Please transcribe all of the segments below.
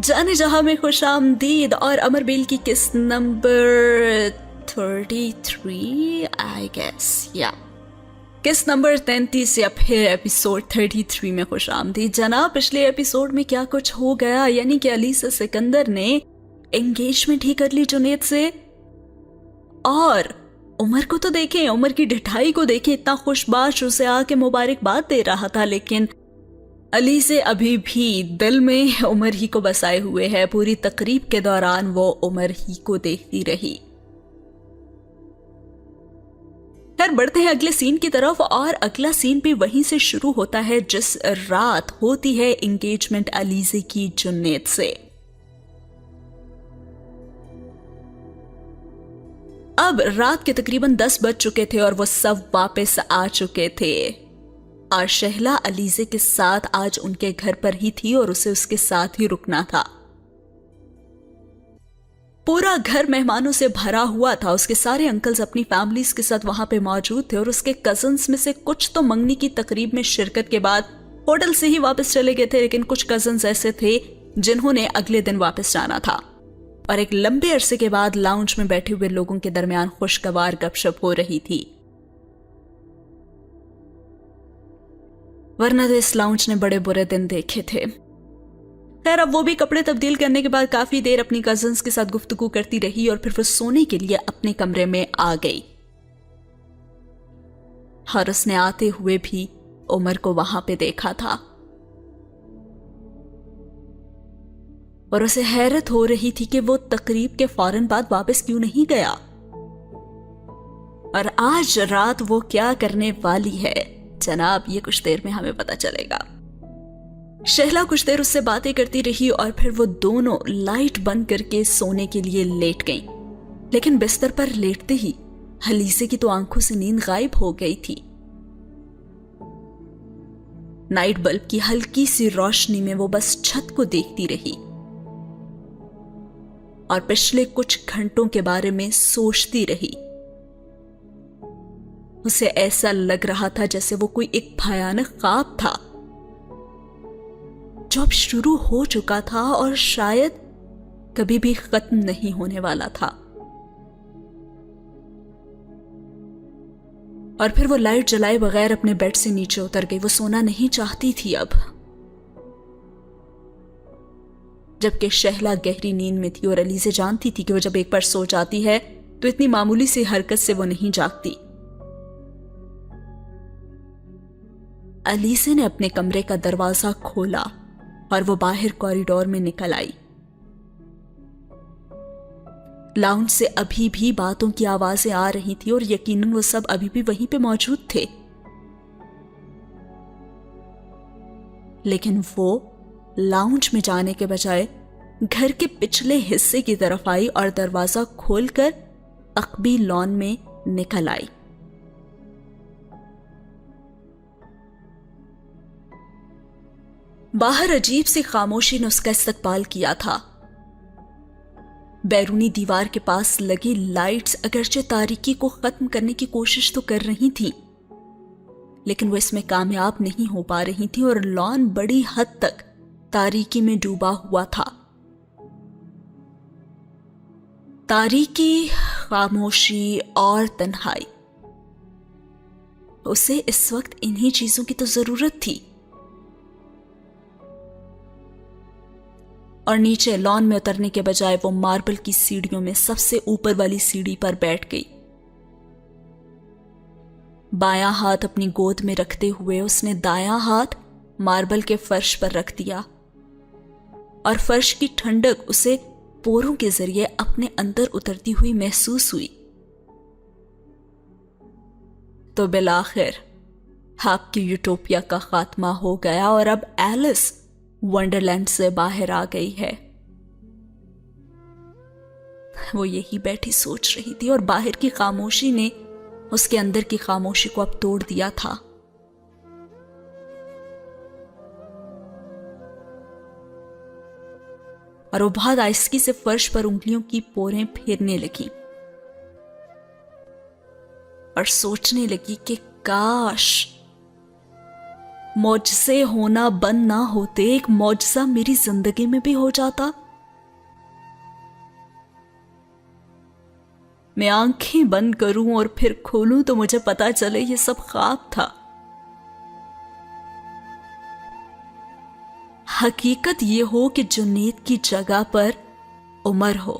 जाने जहां में खुश आमदीद और अमर बेल की किस्त नंबर 33 आई गेस या किस्त नंबर 33 या फिर एपिसोड 33 में खुश आमदीद। जनाब, पिछले एपिसोड में क्या कुछ हो गया, यानी कि अलीसा सिकंदर ने एंगेजमेंट ही कर ली जुनैद से। और उमर को तो देखें, उमर की ढिठाई को देखें, इतना खुशबाश उसे आके मुबारकबाद दे रहा था, लेकिन अली से अभी भी दिल में उमर ही को बसाए हुए है। पूरी तकरीब के दौरान वो उमर ही को देखती रही। खैर, बढ़ते हैं अगले सीन की तरफ, और अगला सीन भी वहीं से शुरू होता है जिस रात होती है एंगेजमेंट अलीसे की जुन्नैद से। अब रात के तकरीबन 10 बज चुके थे और वो सब वापस आ चुके थे। और शहला अलीसे के साथ आज उनके घर पर ही थी और उसे उसके साथ ही रुकना था। पूरा घर मेहमानों से भरा हुआ था। उसके सारे अंकल्स अपनी फैमिलीज के साथ वहां पे मौजूद थे और उसके कजन्स में से कुछ तो मंगनी की तकरीब में शिरकत के बाद होटल से ही वापस चले गए थे, लेकिन कुछ कजन्स ऐसे थे जिन्होंने अगले दिन वापस जाना था। और एक लंबे अरसे के बाद लाउंज में बैठे हुए लोगों के दरमियान खुशगवार गपशप हो रही थी, वरना तो इस लाउंज ने बड़े बुरे दिन देखे थे। खैर, अब वो भी कपड़े तब्दील करने के बाद काफी देर अपनी कजन्स के साथ गुफ्तगू करती रही और फिर वो सोने के लिए अपने कमरे में आ गई। और उसने आते हुए भी उमर को वहां पे देखा था और उसे हैरत हो रही थी कि वो तकरीब के फौरन बाद वापस क्यों नहीं गया और आज रात वो क्या करने वाली है। जनाब, ये कुछ देर में हमें पता चलेगा। शहला कुछ देर उससे बातें करती रही और फिर वो दोनों लाइट बंद करके सोने के लिए लेट गईं। लेकिन बिस्तर पर लेटते ही अलीसे की तो आंखों से नींद गायब हो गई थी। नाइट बल्ब की हल्की सी रोशनी में वो बस छत को देखती रही और पिछले कुछ घंटों के बारे में सोचती रही। उसे ऐसा लग रहा था जैसे वो कोई एक भयानक ख्वाब था जो अब शुरू हो चुका था और शायद कभी भी खत्म नहीं होने वाला था। और फिर वो लाइट जलाए बगैर अपने बेड से नीचे उतर गई। वो सोना नहीं चाहती थी अब, जबकि शहला गहरी नींद में थी और अलीसे जानती थी कि वो जब एक बार सो जाती है तो इतनी मामूली सी हरकत से वो नहीं जागती। अलीसे ने अपने कमरे का दरवाजा खोला और वो बाहर कॉरिडोर में निकल आई। लाउंज से अभी भी बातों की आवाजें आ रही थी और यकीनन वो सब अभी भी वहीं पे मौजूद थे, लेकिन वो लाउंज में जाने के बजाय घर के पिछले हिस्से की तरफ आई और दरवाजा खोलकर अकबी लॉन में निकल आई। बाहर अजीब सी खामोशी ने उसका इस्तकबाल किया था। बैरूनी दीवार के पास लगी लाइट्स अगरचे तारीकी को खत्म करने की कोशिश तो कर रही थीं, लेकिन वो इसमें कामयाब नहीं हो पा रही थी और लॉन बड़ी हद तक तारीकी में डूबा हुआ था। तारीकी, खामोशी और तन्हाई, उसे इस वक्त इन्हीं चीजों की तो जरूरत थी। और नीचे लॉन में उतरने के बजाय वो मार्बल की सीढ़ियों में सबसे ऊपर वाली सीढ़ी पर बैठ गई। बायां हाथ अपनी गोद में रखते हुए उसने दायां हाथ मार्बल के फर्श पर रख दिया और फर्श की ठंडक उसे पोरों के जरिए अपने अंदर उतरती हुई महसूस हुई। तो बिलाखिर आपकी यूटोपिया का खात्मा हो गया और अब एलिस वंडरलैंड से बाहर आ गई है। वो यही बैठी सोच रही थी और बाहर की खामोशी ने उसके अंदर की खामोशी को अब तोड़ दिया था। और वो बहुत आहिस्ती से फर्श पर उंगलियों की पोरें फेरने लगी और सोचने लगी कि काश معجزے ہونا بند نہ ہوتے ایک معجزہ میری زندگی میں بھی ہو جاتا. میں آنکھیں بند کروں اور پھر کھولوں تو مجھے پتا چلے یہ سب خواب تھا. حقیقت یہ ہو کہ جنید کی جگہ پر عمر ہو.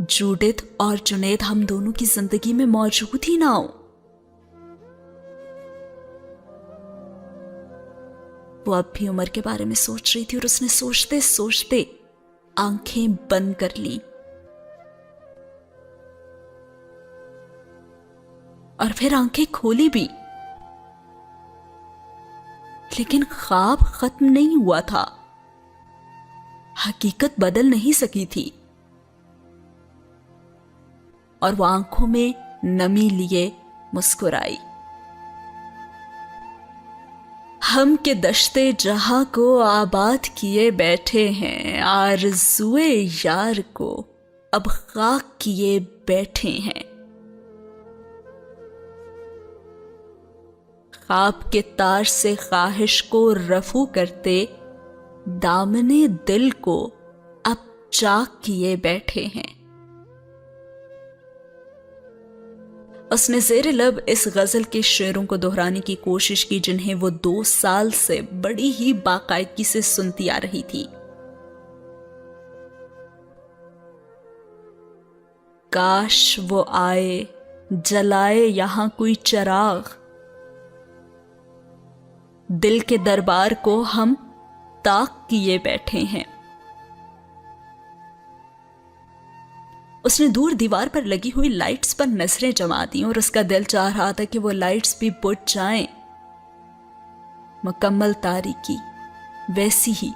جوڈتھ اور جنید ہم دونوں کی زندگی میں موجود ہی نہ ہو. وہ اب بھی عمر کے بارے میں سوچ رہی تھی اور اس نے سوچتے سوچتے آنکھیں بند کر لی اور پھر آنکھیں کھولی بھی. لیکن خواب ختم نہیں ہوا تھا. حقیقت بدل نہیں سکی تھی اور وہ آنکھوں میں نمی لیے مسکرائی. ہم کے دشتے جہاں کو آباد کیے بیٹھے ہیں, آرزوئے یار کو اب خاک کیے بیٹھے ہیں. خواب کے تار سے خواہش کو رفو کرتے دامنے دل کو اب چاک کیے بیٹھے ہیں. اس نے زیر لب اس غزل کے شعروں کو دہرانے کی کوشش کی جنہیں وہ 2 سال سے بڑی ہی باقاعدگی سے سنتی آ رہی تھی. کاش وہ آئے جلائے یہاں کوئی چراغ, دل کے دربار کو ہم طاق کیے بیٹھے ہیں. اس نے دور دیوار پر لگی ہوئی لائٹس پر نظریں جما دیں اور اس کا دل چاہ رہا تھا کہ وہ لائٹس بھی بجھ جائیں. مکمل تاریکی ویسی ہی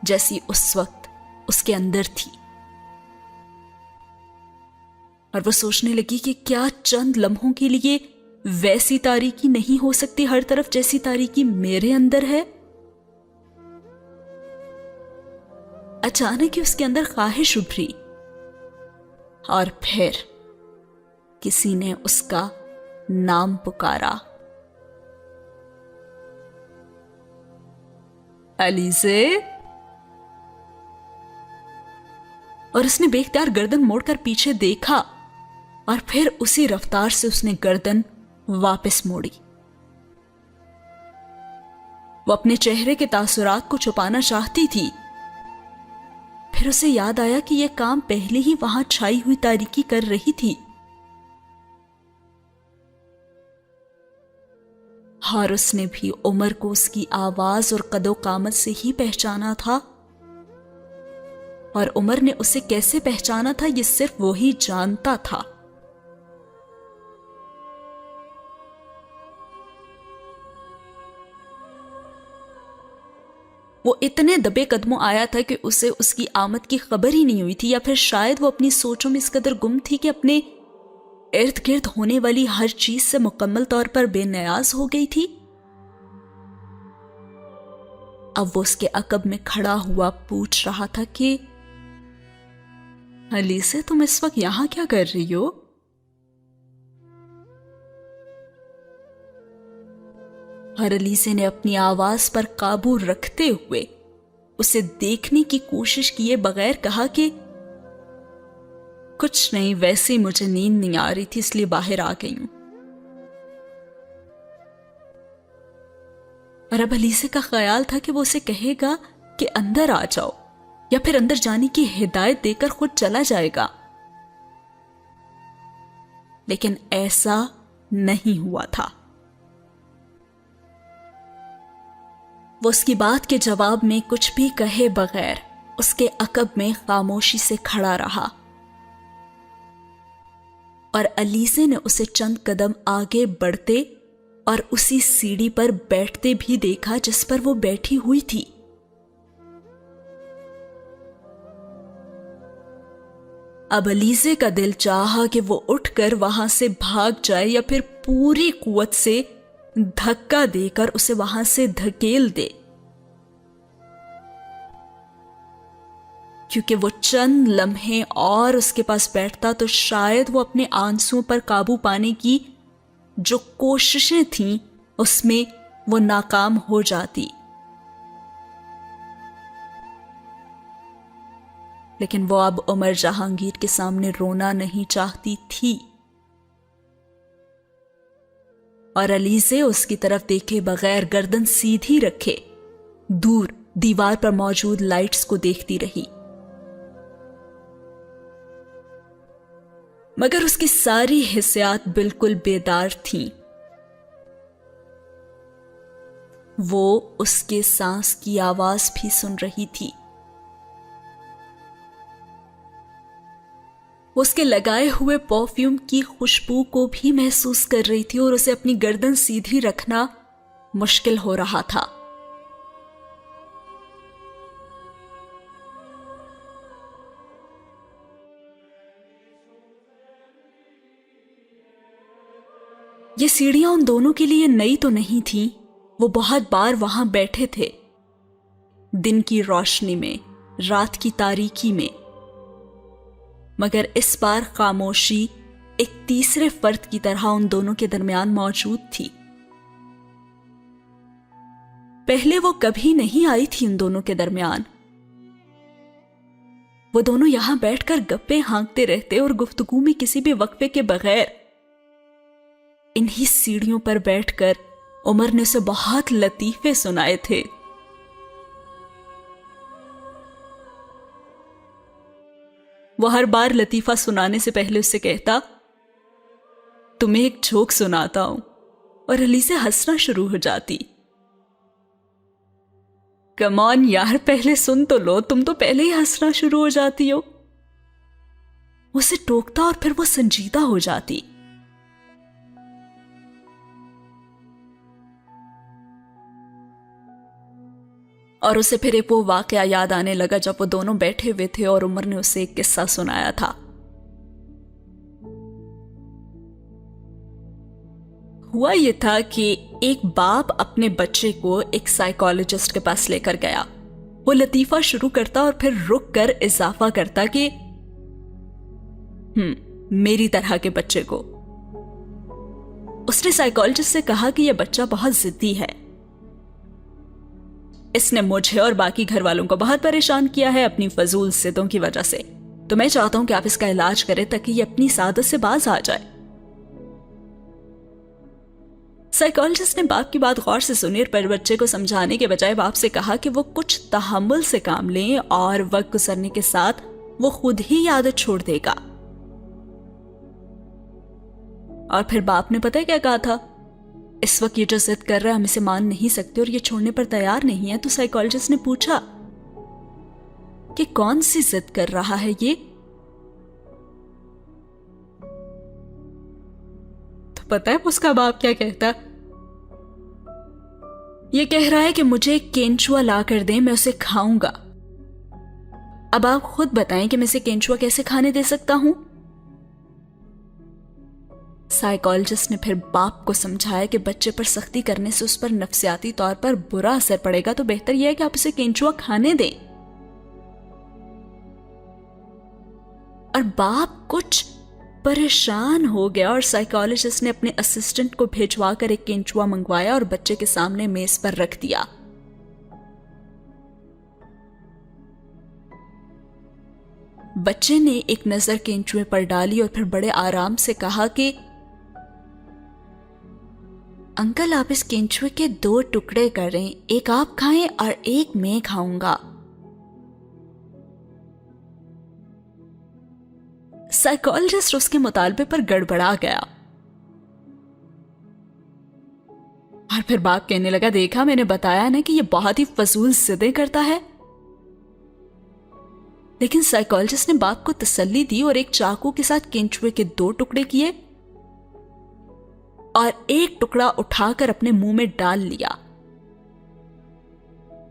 جیسی اس وقت اس کے اندر تھی. اور وہ سوچنے لگی کہ کیا چند لمحوں کے لیے ویسی تاریکی نہیں ہو سکتی ہر طرف جیسی تاریکی میرے اندر ہے. اچانک ہی اس کے اندر خواہش ابھری اور پھر کسی نے اس کا نام پکارا, علیزے. اور اس نے بے اختیار گردن موڑ کر پیچھے دیکھا اور پھر اسی رفتار سے اس نے گردن واپس موڑی. وہ اپنے چہرے کے تاثرات کو چھپانا چاہتی تھی. پھر اسے یاد آیا کہ یہ کام پہلے ہی وہاں چھائی ہوئی تاریکی کر رہی تھی اور اس نے بھی عمر کو اس کی آواز اور قد و قامت سے ہی پہچانا تھا. اور عمر نے اسے کیسے پہچانا تھا یہ صرف وہی جانتا تھا. وہ اتنے دبے قدموں آیا تھا کہ اسے اس کی آمد کی خبر ہی نہیں ہوئی تھی, یا پھر شاید وہ اپنی سوچوں میں اس قدر گم تھی کہ اپنے ارد گرد ہونے والی ہر چیز سے مکمل طور پر بے نیاز ہو گئی تھی. اب وہ اس کے عقب میں کھڑا ہوا پوچھ رہا تھا کہ علیزے تم اس وقت یہاں کیا کر رہی ہو؟ اور علیزے نے اپنی آواز پر قابو رکھتے ہوئے اسے دیکھنے کی کوشش کیے بغیر کہا کہ کچھ نہیں, ویسے مجھے نیند نہیں آ رہی تھی اس لیے باہر آ گئی ہوں. اور اب علیزے کا خیال تھا کہ وہ اسے کہے گا کہ اندر آ جاؤ یا پھر اندر جانے کی ہدایت دے کر خود چلا جائے گا, لیکن ایسا نہیں ہوا تھا. وہ اس کی بات کے جواب میں کچھ بھی کہے بغیر اس کے عقب میں خاموشی سے کھڑا رہا اور علیزے نے اسے چند قدم آگے بڑھتے اور اسی سیڑھی پر بیٹھتے بھی دیکھا جس پر وہ بیٹھی ہوئی تھی. اب علیزے کا دل چاہا کہ وہ اٹھ کر وہاں سے بھاگ جائے یا پھر پوری قوت سے دھکا دے کر اسے وہاں سے دھکیل دے, کیونکہ وہ چند لمحے اور اس کے پاس بیٹھتا تو شاید وہ اپنے آنسوؤں پر قابو پانے کی जो कोशिशें थीं उसमें वो नाकाम हो जाती। लेकिन वो अब उमर जहांगीर के सामने रोना नहीं चाहती थी और अलीज़े उसकी तरफ देखे बगैर गर्दन सीधी रखे दूर दीवार पर मौजूद लाइट्स को देखती रही। मगर उसकी सारी हिस्सात बिल्कुल बेदार थीं। वो उसके सांस की आवाज भी सुन रही थी। उसके लगाए हुए परफ्यूम की खुशबू को भी महसूस कर रही थी और उसे अपनी गर्दन सीधी रखना मुश्किल हो रहा था। ये सीढ़ियां उन दोनों के लिए नई तो नहीं थी। वो बहुत बार वहां बैठे थे, दिन की रोशनी में, रात की तारीकी में, मगर इस बार खामोशी एक तीसरे फर्द की तरह उन दोनों के दरमियान मौजूद थी। पहले वो कभी नहीं आई थी उन दोनों के दरमियान। वो दोनों यहां बैठकर गप्पे हाँकते रहते और गुफ्तगू में किसी भी वक्फे के बगैर इन्हीं सीढ़ियों पर बैठकर उमर ने उसे बहुत लतीफे सुनाए थे। वो हर बार लतीफा सुनाने से पहले उससे कहता, तुम्हें एक जोक सुनाता हूं, और अली से हंसना शुरू हो जाती। कम ऑन यार, पहले सुन तो लो, तुम तो पहले ही हंसना शुरू हो जाती हो। उसे टोकता और फिर वो संजीदा हो जाती। और उसे फिर एक वो वाकया याद आने लगा जब वो दोनों बैठे हुए थे और उमर ने उसे एक किस्सा सुनाया था। हुआ ये था कि एक बाप अपने बच्चे को एक साइकोलॉजिस्ट के पास लेकर गया। वो लतीफा शुरू करता और फिर रुक कर इजाफा करता कि मेरी तरह के बच्चे को। उसने साइकोलॉजिस्ट से कहा कि यह बच्चा बहुत जिद्दी है, इसने मुझे और बाकी घर वालों को बहुत परेशान किया है अपनी फजूल जिद्दों की वजह से, तो मैं चाहता हूं कि आप इसका इलाज करें ताकि ये अपनी सादत से बाज आ जाए। साइकोलॉजिस्ट ने बाप की बात गौर से सुनी पर बच्चे को समझाने के बजाय बाप से कहा कि वो कुछ तहम्मुल से काम लें और वक्त गुजरने के साथ वो खुद ही आदत छोड़ देगा। और फिर बाप ने पता है क्या कहा था, इस वक्त ये जो जिद कर रहा है हम इसे मान नहीं सकते और ये छोड़ने पर तैयार नहीं है। तो साइकोलॉजिस्ट ने पूछा कि कौन सी जिद कर रहा है ये। तो पता है उसका बाप क्या कहता, ये कह रहा है कि मुझे एक केंचुआ ला कर दें, मैं उसे खाऊंगा। अब आप खुद बताएं कि मैं इसे केंचुआ कैसे खाने दे सकता हूं। साइकोलॉजिस्ट ने फिर बाप को समझाया कि बच्चे पर सख्ती करने से उस पर नफ्सियाती तौर पर बुरा असर पड़ेगा, तो बेहतर यह है कि आप उसे केंचुआ खाने दें। और बाप कुछ परेशान हो गया और साइकोलॉजिस्ट ने अपने असिस्टेंट को भिजवा कर एक केंचुआ मंगवाया और बच्चे के सामने मेज पर रख दिया। बच्चे ने एक नजर केंचुए पर डाली और फिर बड़े आराम से कहा कि अंकल आप इस केंचुए के 2 टुकड़े करें, एक आप खाएं और एक मैं खाऊंगा। साइकोलॉजिस्ट उसके मुतालबे पर गड़बड़ा गया और फिर बाप कहने लगा, देखा मैंने बताया ना कि ये बहुत ही फजूल जिदें करता है। लेकिन साइकोलॉजिस्ट ने बाप को तसल्ली दी और एक चाकू के साथ केंचुए के 2 टुकड़े किए और एक टुकड़ा उठाकर अपने मुंह में डाल लिया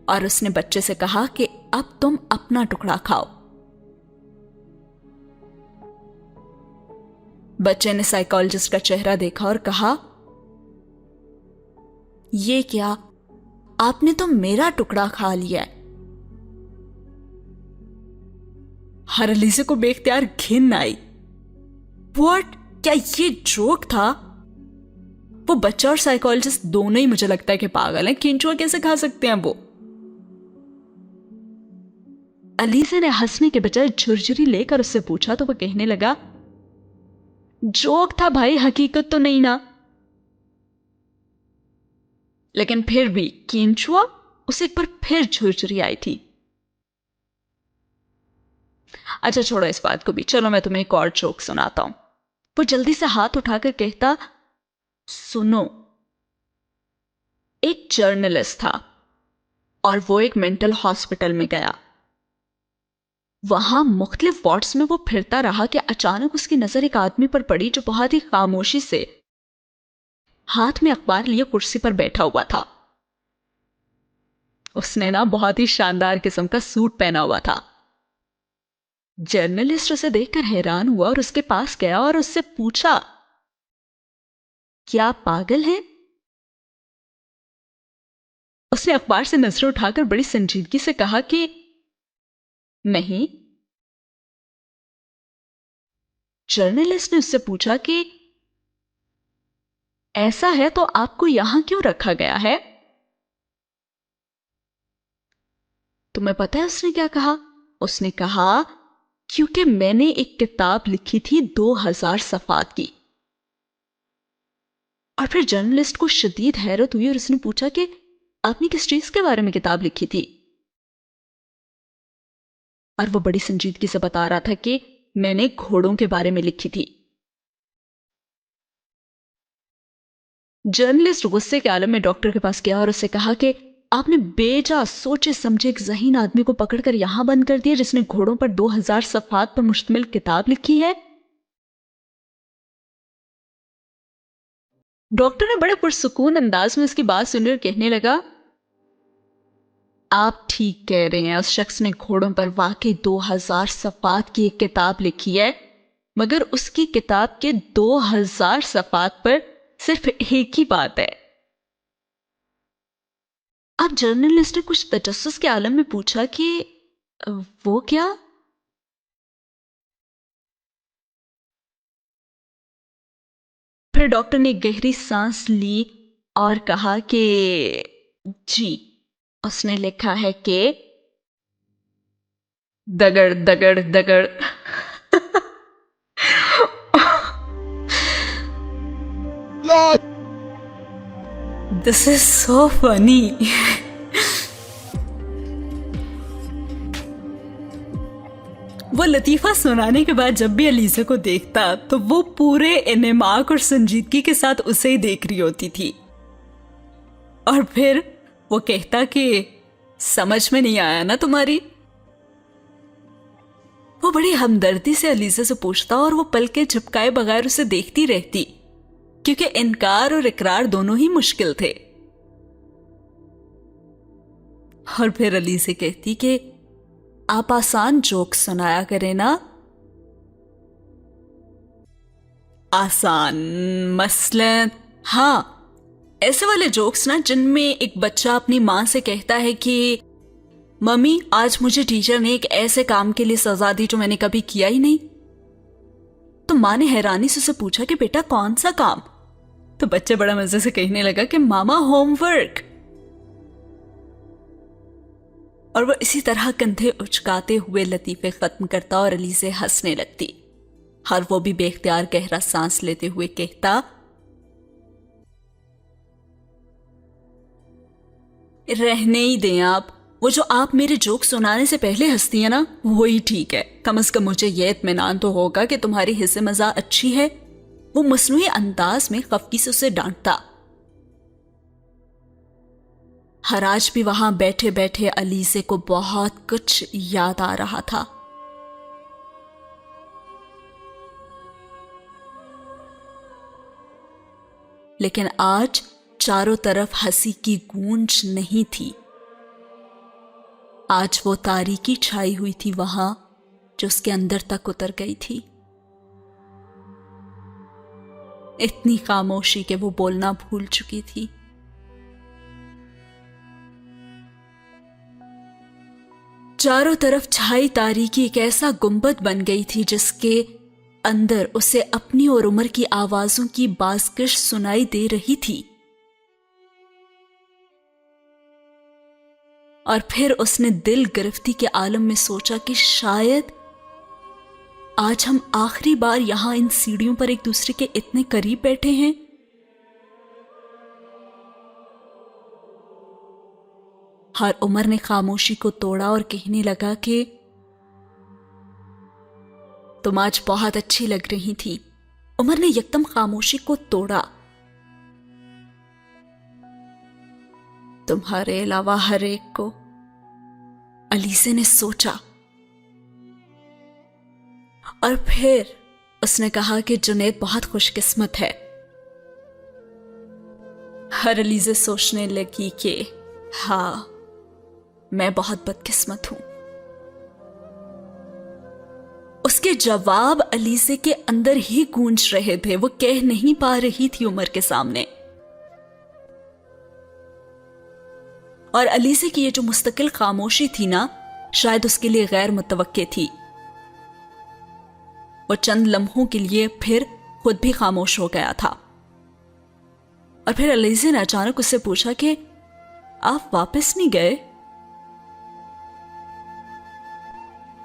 और उसने बच्चे से कहा कि अब तुम अपना टुकड़ा खाओ। बच्चे ने साइकोलॉजिस्ट का चेहरा देखा और कहा, ये क्या, आपने तो मेरा टुकड़ा खा लिया है। हर अलीज़े को बेख्तियार घिन आई। व्हाट, क्या ये जोक था? وہ بچہ اور سائیکولوجسٹ دونوں ہی مجھے لگتا ہے کہ پاگل ہیں. کینچوا کیسے کھا سکتے ہیں وہ؟ علیزہ نے ہنسنے کے بجائے جھرجھری لے کر اس سے پوچھا تو وہ کہنے لگا جوک تھا بھائی، حقیقت تو نہیں نا. لیکن پھر بھی کینچوا اسے ایک بار پھر جھرجھری آئی تھی. اچھا چھوڑو اس بات کو بھی، چلو میں تمہیں ایک اور جوک سناتا ہوں. وہ جلدی سے ہاتھ اٹھا کر کہتا سنو. ایک جرنلسٹ تھا اور وہ ایک مینٹل ہاسپٹل میں گیا. وہاں مختلف وارڈز میں وہ پھرتا رہا کہ اچانک اس کی نظر ایک آدمی پر پڑی جو بہت ہی خاموشی سے ہاتھ میں اخبار لیے کرسی پر بیٹھا ہوا تھا. اس نے نا بہت ہی شاندار قسم کا سوٹ پہنا ہوا تھا. جرنلسٹ اسے دیکھ کر حیران ہوا اور اس کے پاس گیا اور اس سے پوچھا کیا آپ پاگل ہیں؟ اس نے اخبار سے نظر اٹھا کر بڑی سنجیدگی سے کہا کہ نہیں. جرنلسٹ نے اس سے پوچھا کہ ایسا ہے تو آپ کو یہاں کیوں رکھا گیا ہے؟ تمہیں پتہ ہے اس نے کیا کہا؟ اس نے کہا کیونکہ میں نے ایک کتاب لکھی تھی 2000 صفحات کی. اور پھر جرنلسٹ کو شدید حیرت ہوئی اور اس نے پوچھا کہ آپ نے کس چیز کے بارے میں کتاب لکھی تھی؟ اور وہ بڑی سنجیدگی سے بتا رہا تھا کہ میں نے گھوڑوں کے بارے میں لکھی تھی. جرنلسٹ غصے کے عالم میں ڈاکٹر کے پاس گیا اور اسے کہا کہ آپ نے بے جا سوچے سمجھے ایک ذہین آدمی کو پکڑ کر یہاں بند کر دیا جس نے گھوڑوں پر 2000 صفحات پر مشتمل کتاب لکھی ہے. ڈاکٹر نے بڑے پرسکون انداز میں اس کی بات سن کر کہنے لگا آپ ٹھیک کہہ رہے ہیں، اس شخص نے گھوڑوں پر واقعی 2000 صفحات کی ایک کتاب لکھی ہے، مگر اس کی کتاب کے 2000 صفحات پر صرف ایک ہی بات ہے. اب جرنلسٹ نے کچھ تجسس کے عالم میں پوچھا کہ وہ کیا؟ پھر ڈاکٹر نے گہری سانس لی اور کہا کہ جی، اس نے لکھا ہے کہ دگڑ دگڑ دگڑ. This is so funny. وہ لطیفہ سنانے کے بعد جب بھی علیزہ کو دیکھتا تو وہ پورے انعماق اور سنجیدگی کے ساتھ اسے ہی دیکھ رہی ہوتی تھی. اور پھر وہ کہتا کہ سمجھ میں نہیں آیا نا تمہاری. وہ بڑی ہمدردی سے علیزہ سے پوچھتا اور وہ پلکیں جھپکائے بغیر اسے دیکھتی رہتی کیونکہ انکار اور اقرار دونوں ہی مشکل تھے. اور پھر علیزہ کہتی کہ آپ آسان جوک سنایا کریں نا. آسان مثلاً ہاں ایسے والے جوکس نا جن میں ایک بچہ اپنی ماں سے کہتا ہے کہ ممی آج مجھے ٹیچر نے ایک ایسے کام کے لیے سزا دی جو میں نے کبھی کیا ہی نہیں. تو ماں نے حیرانی سے اسے پوچھا کہ بیٹا کون سا کام؟ تو بچہ بڑا مزے سے کہنے لگا کہ ماما ہوم ورک. اور وہ اسی طرح کندھے اچکاتے ہوئے لطیفے ختم کرتا اور علی سے ہنسنے لگتی. اور وہ بھی بے اختیار گہرا سانس لیتے ہوئے کہتا رہنے ہی دیں آپ، وہ جو آپ میرے جوک سنانے سے پہلے ہنستی ہیں نا وہی ٹھیک ہے. کم از کم مجھے یہ اطمینان تو ہوگا کہ تمہاری حصے مزاح اچھی ہے. وہ مصنوعی انداز میں خفگی سے اسے ڈانٹتا. ہر آج بھی وہاں بیٹھے بیٹھے علیزہ کو بہت کچھ یاد آ رہا تھا. لیکن آج چاروں طرف ہنسی کی گونج نہیں تھی. آج وہ تاریکی چھائی ہوئی تھی وہاں جو اس کے اندر تک اتر گئی تھی. اتنی خاموشی کہ وہ بولنا بھول چکی تھی. چاروں طرف چھائی تاریکی ایک ایسا گنبد بن گئی تھی جس کے اندر اسے اپنی اور عمر کی آوازوں کی بازگشت سنائی دے رہی تھی، اور پھر اس نے دل گرفتی کے عالم میں سوچا کہ شاید آج ہم آخری بار یہاں ان سیڑھیوں پر ایک دوسرے کے اتنے قریب بیٹھے ہیں۔ اور عمر نے خاموشی کو توڑا اور کہنے لگا کہ تم آج بہت اچھی لگ رہی تھی۔ عمر نے یکدم خاموشی کو توڑا۔ تمہارے علاوہ ہر ایک کو، علیزے نے سوچا، اور پھر اس نے کہا کہ جنید بہت خوش قسمت ہے۔ ہر علیزے سوچنے لگی کہ ہاں، میں بہت بدقسمت ہوں۔ اس کے جواب علیزے کے اندر ہی گونج رہے تھے، وہ کہہ نہیں پا رہی تھی عمر کے سامنے۔ اور علیزے کی یہ جو مستقل خاموشی تھی نا، شاید اس کے لیے غیر متوقع تھی۔ وہ چند لمحوں کے لیے پھر خود بھی خاموش ہو گیا تھا، اور پھر علیزے نے اچانک اس سے پوچھا کہ آپ واپس نہیں گئے؟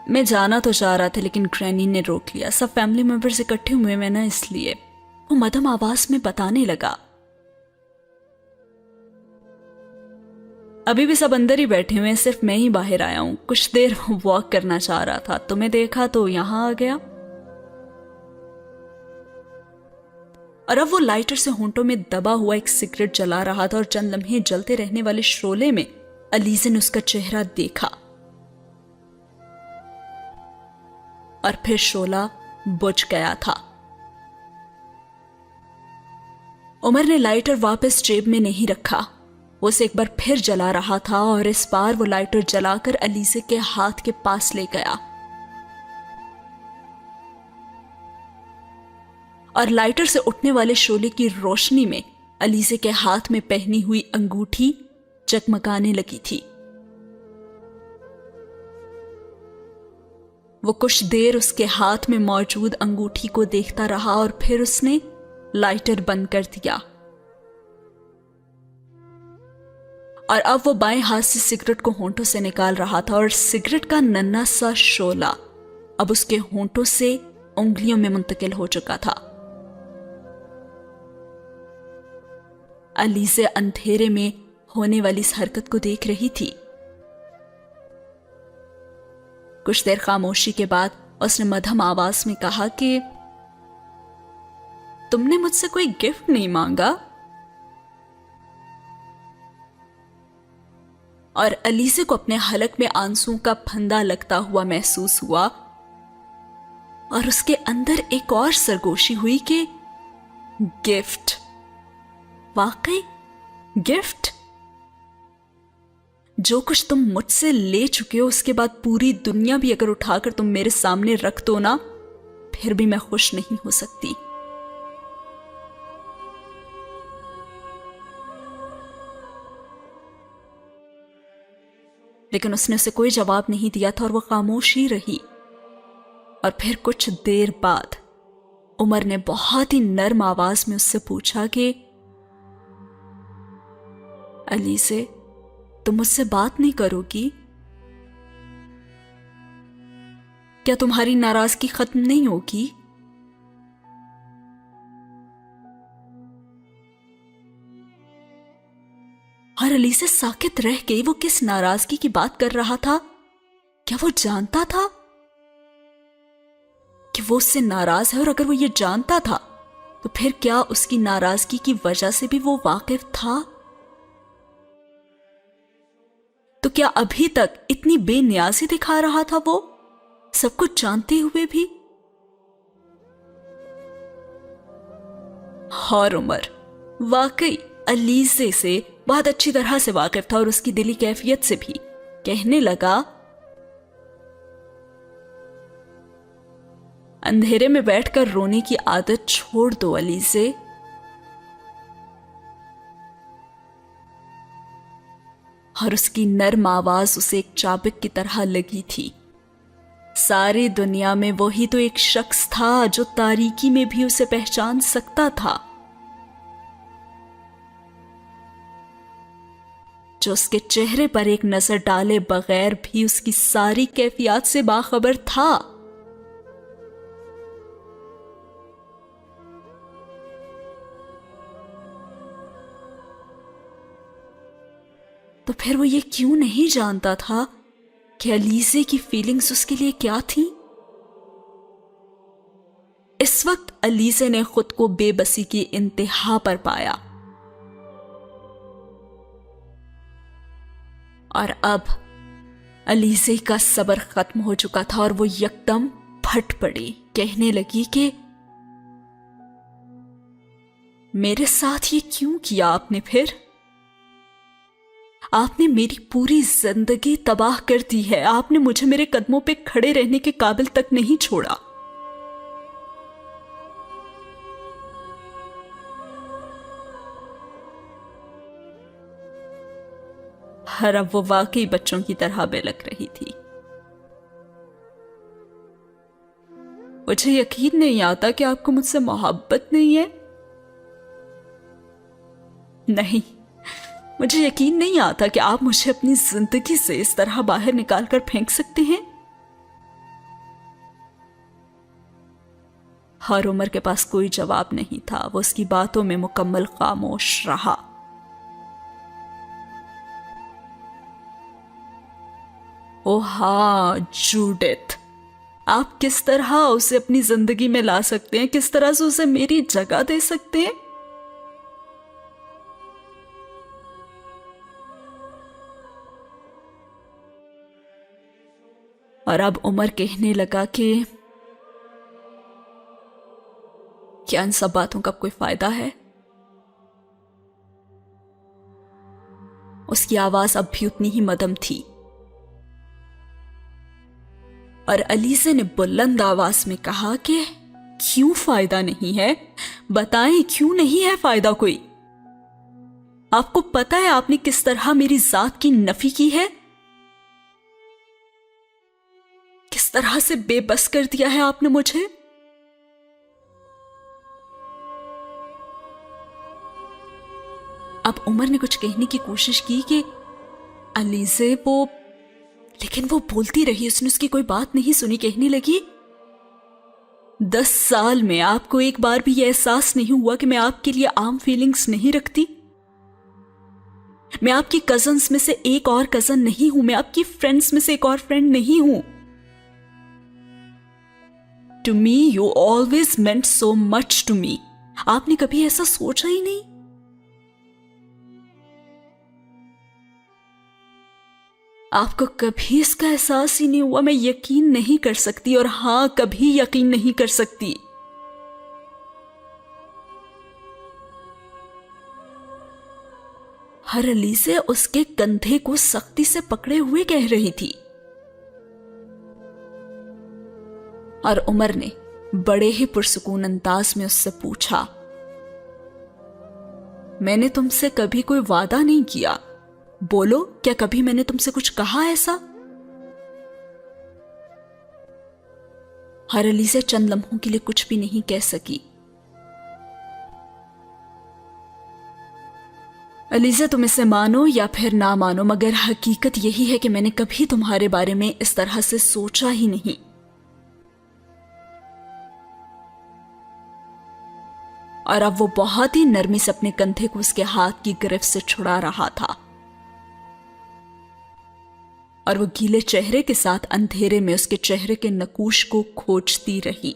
میں جانا تو چاہ رہا تھا لیکن گرینی نے روک لیا، سب فیملی ممبرز اکٹھے ہوئے میں نا، اس لیے۔ وہ مدھم آواز میں بتانے لگا۔ ابھی بھی سب اندر ہی بیٹھے ہوئے، صرف میں ہی باہر آیا ہوں، کچھ دیر واک کرنا چاہ رہا تھا، تمہیں دیکھا تو یہاں آ گیا۔ اور اب وہ لائٹر سے ہونٹوں میں دبا ہوا ایک سگریٹ جلا رہا تھا، اور چند لمحے جلتے رہنے والے شعلے میں علیزے نے اس کا چہرہ دیکھا، اور پھر شعلہ بجھ گیا تھا۔ عمر نے لائٹر واپس جیب میں نہیں رکھا، وہ اسے ایک بار پھر جلا رہا تھا، اور اس بار وہ لائٹر جلا کر علیزے کے ہاتھ کے پاس لے گیا، اور لائٹر سے اٹھنے والے شعلے کی روشنی میں علیزے کے ہاتھ میں پہنی ہوئی انگوٹھی چکمکانے لگی تھی۔ وہ کچھ دیر اس کے ہاتھ میں موجود انگوٹھی کو دیکھتا رہا، اور پھر اس نے لائٹر بند کر دیا، اور اب وہ بائیں ہاتھ سے سگریٹ کو ہونٹوں سے نکال رہا تھا، اور سگریٹ کا ننھا سا شعلہ اب اس کے ہونٹوں سے انگلیوں میں منتقل ہو چکا تھا۔ علیزے اندھیرے میں ہونے والی اس حرکت کو دیکھ رہی تھی۔ کچھ دیر خاموشی کے بعد اس نے مدھم آواز میں کہا کہ تم نے مجھ سے کوئی گفٹ نہیں مانگا؟ اور علیزے کو اپنے حلق میں آنسوں کا پھندا لگتا ہوا محسوس ہوا، اور اس کے اندر ایک اور سرگوشی ہوئی کہ گفٹ، واقعی گفٹ؟ جو کچھ تم مجھ سے لے چکے ہو اس کے بعد پوری دنیا بھی اگر اٹھا کر تم میرے سامنے رکھ دو نا، پھر بھی میں خوش نہیں ہو سکتی۔ لیکن اس نے اسے کوئی جواب نہیں دیا تھا، اور وہ خاموش ہی رہی۔ اور پھر کچھ دیر بعد عمر نے بہت ہی نرم آواز میں اس سے پوچھا کہ علیزے، تم مجھ سے بات نہیں کرو گی؟ کیا تمہاری ناراضگی ختم نہیں ہوگی؟ اور علیزے ساکت رہ گئی۔ وہ کس ناراضگی کی بات کر رہا تھا؟ کیا وہ جانتا تھا کہ وہ اس سے ناراض ہے؟ اور اگر وہ یہ جانتا تھا تو پھر کیا اس کی ناراضگی کی وجہ سے بھی وہ واقف تھا؟ تو کیا ابھی تک اتنی بے نیازی دکھا رہا تھا وہ، سب کچھ جانتے ہوئے بھی؟ اور عمر واقعی علیزے سے بہت اچھی طرح سے واقف تھا، اور اس کی دلی کیفیت سے بھی۔ کہنے لگا، اندھیرے میں بیٹھ کر رونے کی عادت چھوڑ دو علیزے۔ اور اس کی نرم آواز اسے ایک چابک کی طرح لگی تھی۔ सारी दुनिया में वही तो एक शख्स था जो तारीकी में भी उसे पहचान सकता था, जो उसके चेहरे पर एक नजर डाले बगैर भी उसकी सारी कैफियत से बाखबर था। तो फिर वो ये क्यों नहीं जानता था कि अलीज़े की फीलिंग्स उसके लिए क्या थी? इस वक्त अलीज़े ने खुद को बेबसी की इंतहा पर पाया और अब अलीज़े का सब्र खत्म हो चुका था और वो यकदम फट पड़ी। कहने लगी कि मेरे साथ ये क्यों किया आपने? फिर आपने मेरी पूरी जिंदगी तबाह कर दी है। आपने मुझे मेरे कदमों पे खड़े रहने के काबिल तक नहीं छोड़ा। और अब वो वाकई बच्चों की तरह बेलक रही थी। मुझे यकीन नहीं आता कि आपको मुझसे मोहब्बत नहीं है। नहीं, मुझे यकीन नहीं आता कि आप मुझे अपनी जिंदगी से इस तरह बाहर निकाल कर फेंक सकते हैं। और उमर के पास कोई जवाब नहीं था। वो उसकी बातों में मुकम्मल खामोश रहा। ओ हाँ जूडिथ, आप किस तरह उसे अपनी जिंदगी में ला सकते हैं? किस तरह से उसे मेरी जगह दे सकते हैं? और अब उमर कहने लगा कि क्या इन सब बातों का कोई फायदा है? उसकी आवाज अब भी उतनी ही मदम थी और अलीज़े ने बुलंद आवाज में कहा कि क्यों फायदा नहीं है? बताएं क्यों नहीं है फायदा कोई? आपको पता है आपने किस तरह मेरी जात की नफी की है? किस तरह से बेबस कर दिया है आपने मुझे? अब उमर ने कुछ कहने की कोशिश की कि अलीज़े लेकिन वो बोलती रही। उसने उसकी कोई बात नहीं सुनी। कहने लगी 10 साल में आपको एक बार भी यह एहसास नहीं हुआ कि मैं आपके लिए आम फीलिंग्स नहीं रखती? मैं आपकी कजन्स में से एक और कजन नहीं हूं। मैं आपकी फ्रेंड्स में से एक और फ्रेंड नहीं हूं। To me you always meant so much to me. आपने कभी ऐसा सोचा ही नहीं? आपको कभी इसका एहसास ही नहीं हुआ? मैं यकीन नहीं कर सकती, और हां कभी यकीन नहीं कर सकती। हर अलीज़े उसके कंधे को सख्ती से पकड़े हुए कह रही थी और उमर ने बड़े ही पुरसुकून अंदाज में उससे पूछा, मैंने तुमसे कभी कोई वादा नहीं किया। बोलो, क्या कभी मैंने तुमसे कुछ कहा ऐसा? हर अलीज़े चंद लम्हों के लिए कुछ भी नहीं कह सकी। अलीज़े, तुम इसे मानो या फिर ना मानो, मगर हकीकत यही है कि मैंने कभी तुम्हारे बारे में इस तरह से सोचा ही नहीं। और अब वो बहुत ही नरमी से अपने कंधे को उसके हाथ की गिरफ्त से छुड़ा रहा था और वो गीले चेहरे के साथ अंधेरे में उसके चेहरे के नकूश को खोजती रही।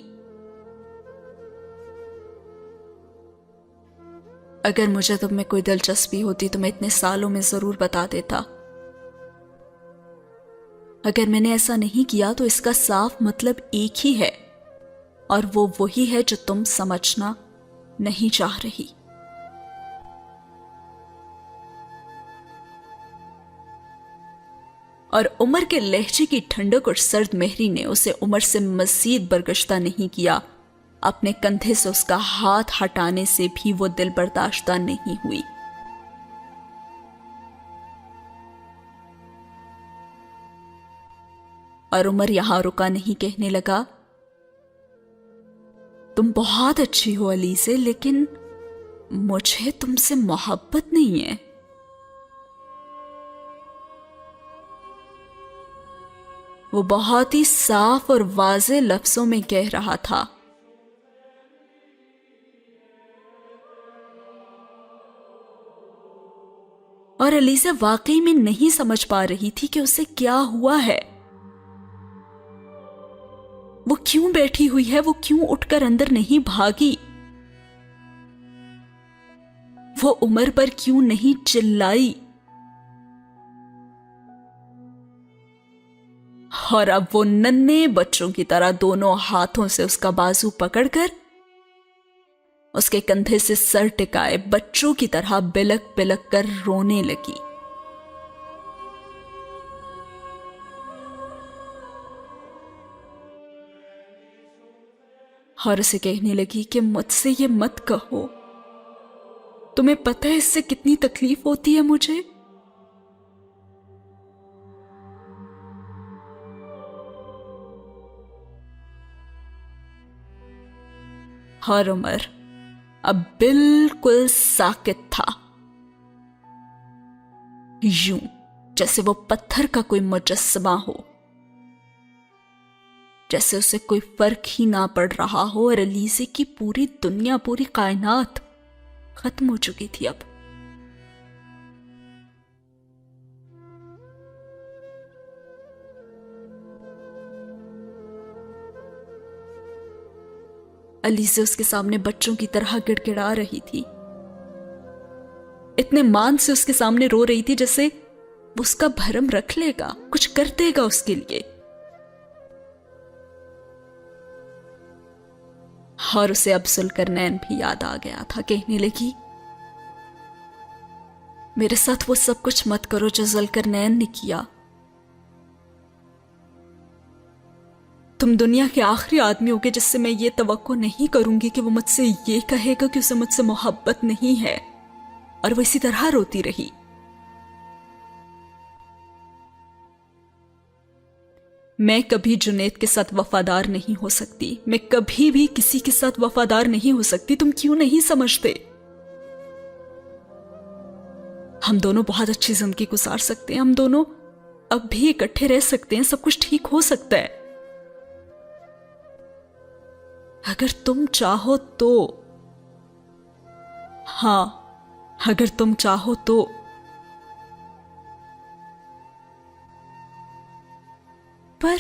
अगर मुझे तुम में कोई दिलचस्पी होती तो मैं इतने सालों में जरूर बता देता। अगर मैंने ऐसा नहीं किया तो इसका साफ मतलब एक ही है, और वो वही है जो तुम समझना नहीं चाह रही। और उमर के लहजे की ठंडक और सर्द मेहरी ने उसे उमर से मजीद बरगश्ता नहीं किया। अपने कंधे से उसका हाथ हटाने से भी वो दिल बर्दाश्ता नहीं हुई। اور عمر یہاں رکا نہیں، کہنے لگا تم بہت اچھی ہو علیزے، لیکن مجھے تم سے محبت نہیں ہے۔ وہ بہت ہی صاف اور واضح لفظوں میں کہہ رہا تھا۔ اور علیزہ واقعی میں نہیں سمجھ پا رہی تھی کہ اسے کیا ہوا ہے، وہ کیوں بیٹھی ہوئی ہے، وہ کیوں اٹھ کر اندر نہیں بھاگی، وہ عمر پر کیوں نہیں چلائی۔ اور اب وہ ننھے بچوں کی طرح دونوں ہاتھوں سے اس کا بازو پکڑ کر اس کے کندھے سے سر ٹکائے بچوں کی طرح بلک بلک کر رونے لگی۔ اور اسے کہنے لگی کہ مجھ سے یہ مت کہو، تمہیں پتہ ہے اس سے کتنی تکلیف ہوتی ہے مجھے۔ اور عمر اب بالکل ساکت تھا، یوں جیسے وہ پتھر کا کوئی مجسمہ ہو، جیسے اسے کوئی فرق ہی نہ پڑ رہا ہو، اور علیزے کی پوری دنیا، پوری کائنات ختم ہو چکی تھی اب۔ علیزے اس کے سامنے بچوں کی طرح گڑ گڑا رہی تھی، اتنے مان سے اس کے سامنے رو رہی تھی جیسے وہ اس کا بھرم رکھ لے گا، کچھ کر دے گا اس کے لیے۔ اور اسے اب ذوالقرنین بھی یاد آ گیا تھا، کہنے لگی میرے ساتھ وہ سب کچھ مت کرو جو ذوالقرنین نے کیا۔ تم دنیا کے آخری آدمی ہوگے جس سے میں یہ توقع نہیں کروں گی کہ وہ مجھ سے یہ کہے گا کہ اسے مجھ سے محبت نہیں ہے، اور وہ اسی طرح روتی رہی۔ میں کبھی جنید کے ساتھ وفادار نہیں ہو سکتی، میں کبھی بھی کسی کے ساتھ وفادار نہیں ہو سکتی، تم کیوں نہیں سمجھتے؟ ہم دونوں بہت اچھی زندگی گزار سکتے ہیں، ہم دونوں اب بھی اکٹھے رہ سکتے ہیں، سب کچھ ٹھیک ہو سکتا ہے اگر تم چاہو تو۔ ہاں، اگر تم چاہو تو۔ پر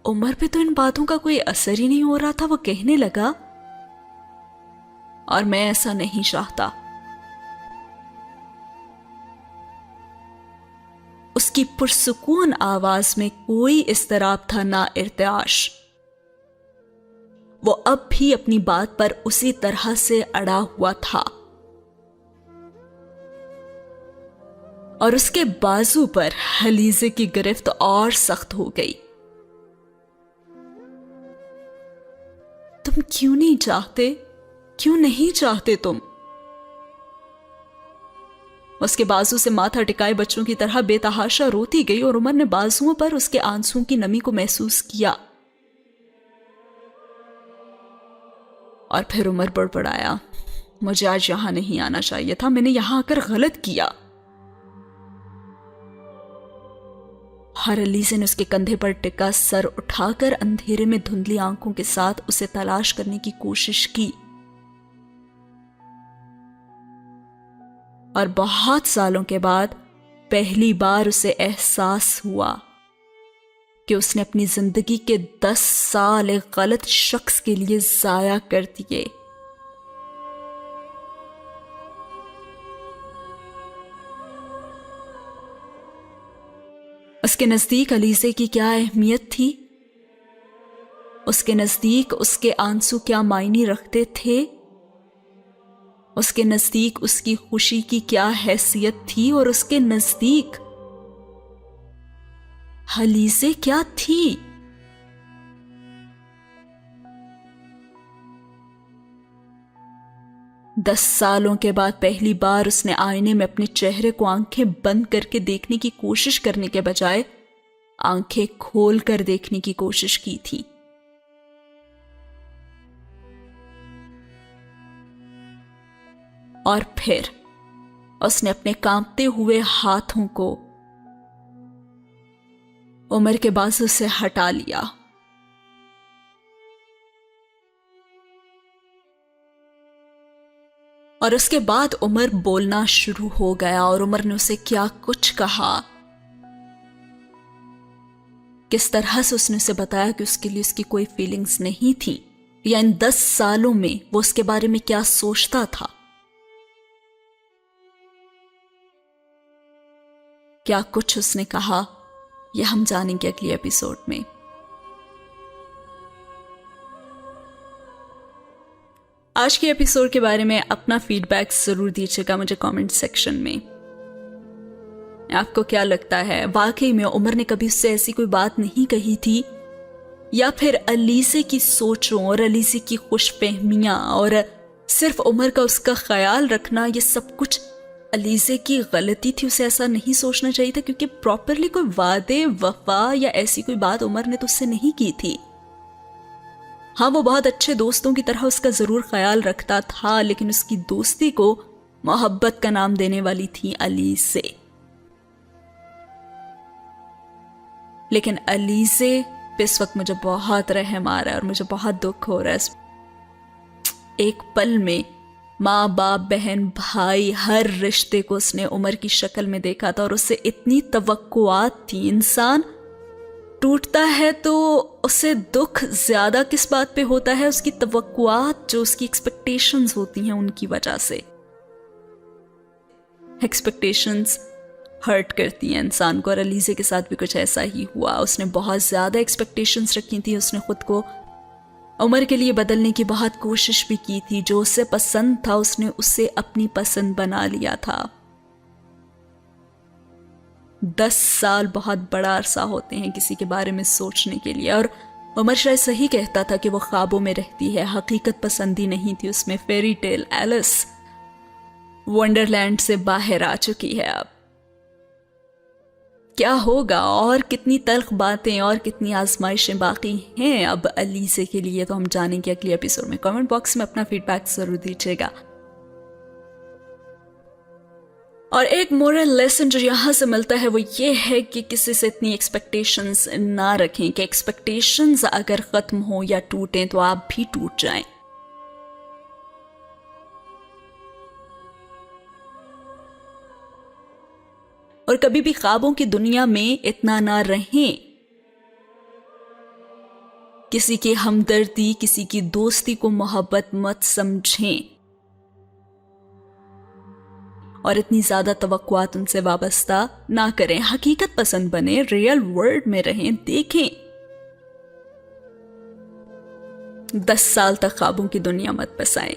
عمر پہ تو ان باتوں کا کوئی اثر ہی نہیں ہو رہا تھا۔ وہ کہنے لگا اور میں ایسا نہیں چاہتا۔ اس کی پرسکون آواز میں کوئی اضطراب تھا، نہ ارتعاش۔ وہ اب بھی اپنی بات پر اسی طرح سے اڑا ہوا تھا، اور اس کے بازو پر علیزے کی گرفت اور سخت ہو گئی۔ تم کیوں نہیں چاہتے؟ کیوں نہیں چاہتے تم؟ اس کے بازو سے ماتھا ٹکائے بچوں کی طرح بے تحاشا روتی گئی، اور عمر نے بازوؤں پر اس کے آنسوؤں کی نمی کو محسوس کیا۔ اور پھر عمر بڑبڑایا، مجھے آج یہاں نہیں آنا چاہیے تھا، میں نے یہاں آ کر غلط کیا۔ اور علیزے نے اس کے کندھے پر ٹکا سر اٹھا کر اندھیرے میں دھندلی آنکھوں کے ساتھ اسے تلاش کرنے کی کوشش کی، اور بہت سالوں کے بعد پہلی بار اسے احساس ہوا کہ اس نے اپنی زندگی کے 10 سال ایک غلط شخص کے لیے ضائع کر دیے۔ اس کے نزدیک علیزے کی کیا اہمیت تھی؟ اس کے نزدیک اس کے آنسو کیا معنی رکھتے تھے؟ اس کے نزدیک اس کی خوشی کی کیا حیثیت تھی؟ اور اس کے نزدیک علیزے کیا تھی؟ دس سالوں کے بعد پہلی بار اس نے آئینے میں اپنے چہرے کو آنکھیں بند کر کے دیکھنے کی کوشش کرنے کے بجائے आंखें खोल कर देखने की कोशिश की थी। और फिर उसने अपने कांपते हुए हाथों को उमर के बाजू से हटा लिया। और उसके बाद उमर बोलना शुरू हो गया और उमर ने उसे क्या कुछ कहा, किस तरह से उसने उसे बताया कि उसके लिए उसकी कोई फीलिंग्स नहीं थी, या इन 10 सालों में वो उसके बारे में क्या सोचता था। क्या कुछ उसने कहा यह हम जानेंगे अगले एपिसोड में। आज के एपिसोड के बारे में अपना फीडबैक जरूर दीजिएगा मुझे कमेंट सेक्शन में। आपको क्या लगता है, वाकई में उमर ने कभी उससे ऐसी कोई बात नहीं कही थी, या फिर अलीसे की सोचों और अलीसे की खुशफहमियां और सिर्फ उमर का उसका ख्याल रखना, ये सब कुछ अलीसे की गलती थी? उसे ऐसा नहीं सोचना चाहिए था, क्योंकि प्रॉपरली कोई वादे वफा या ऐसी कोई बात उमर ने तो उससे नहीं की थी। हाँ, वो बहुत अच्छे दोस्तों की तरह उसका जरूर ख्याल रखता था, लेकिन उसकी दोस्ती को मोहब्बत का नाम देने वाली थी अलीसे। लेकिन अलीसे पे इस वक्त मुझे बहुत रहम आ रहा है और मुझे बहुत दुख हो रहा है। एक पल में माँ बाप बहन भाई हर रिश्ते को उसने उमर की शक्ल में देखा था और उससे इतनी तवक्कुआत थी। इंसान टूटता है तो उसे दुख ज्यादा किस बात पे होता है? उसकी तवक्कुआत, जो उसकी एक्सपेक्टेशंस होती हैं, उनकी वजह से। एक्सपेक्टेशंस हर्ट करती हैं इंसान को, और अलीसे के साथ भी कुछ ऐसा ही हुआ। उसने बहुत ज्यादा एक्सपेक्टेशंस रखी थी, उसने खुद को उमर के लिए बदलने की बहुत कोशिश भी की थी। जो उसे पसंद था उसने उसे अपनी पसंद बना लिया था। 10 साल बहुत बड़ा अरसा होते हैं किसी के बारे में सोचने के लिए, और उमर शायद सही कहता था कि वो ख्वाबों में रहती है, हकीकत पसंदी नहीं थी उसमें। फेरी टेल एलिस वंडरलैंड से बाहर आ चुकी है। अब क्या होगा, और कितनी तल्ख बातें और कितनी आजमाइशें बाकी हैं अब अलीसे के लिए, तो हम जानेंगे अगले एपिसोड में। कमेंट बॉक्स में अपना फीडबैक जरूर दीजिएगा। और एक मोरल लेसन जो यहां से मिलता है वो ये है कि किसी से इतनी एक्सपेक्टेशंस ना रखें कि एक्सपेक्टेशंस अगर खत्म हो या टूटें तो आप भी टूट जाएं। और कभी भी ख्वाबों की दुनिया में इतना ना रहें। किसी की हमदर्दी, किसी की दोस्ती को मोहब्बत मत समझें, और इतनी ज्यादा तवक्कुआत उनसे वाबस्ता ना करें। हकीकत पसंद बने, रियल वर्ल्ड में रहें, देखें। 10 साल तक ख्वाबों की दुनिया मत बसाएं।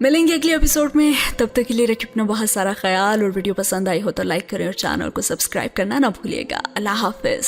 मिलेंगे अगले एपिसोड में, तब तक के लिए रखिए अपना बहुत सारा ख्याल। और वीडियो पसंद आई हो तो लाइक करें और चैनल को सब्सक्राइब करना ना भूलिएगा। अल्लाह हाफिज।